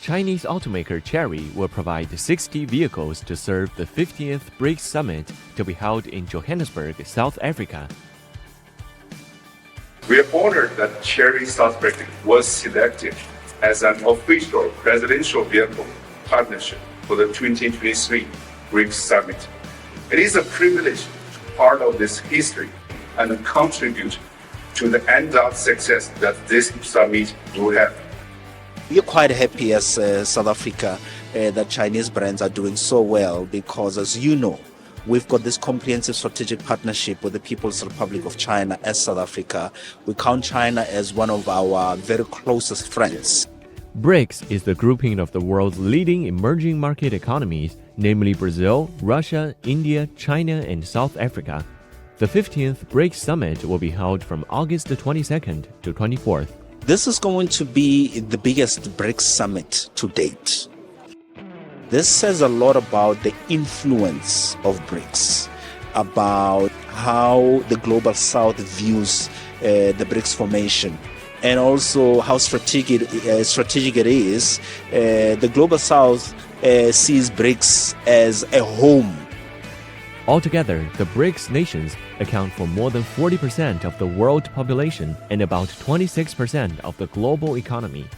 Chinese automaker Chery will provide 60 vehicles to serve the 50th BRICS Summit to be held in Johannesburg, South Africa. We are honored that Chery South was selected as an official presidential vehicle partnership for the 2023 BRICS Summit. It is a privilege to be part of this history and contribute to the end-out success that this summit will have. We're quite happy as South Africa that Chinese brands are doing so well because, as you know, we've got this comprehensive strategic partnership with the People's Republic of China as South Africa. We count China as one of our very closest friends. BRICS is the grouping of the world's leading emerging market economies, namely Brazil, Russia, India, China, and South Africa. The 15th BRICS Summit will be held from August 22nd to 24th. This is going to be the biggest BRICS summit to date. This says a lot about the influence of BRICS, about how the Global South views the BRICS formation, and also how strategic it is. The Global South sees BRICS as a home. Altogether, the BRICS nations account for more than 40% of the world population and about 26% of the global economy.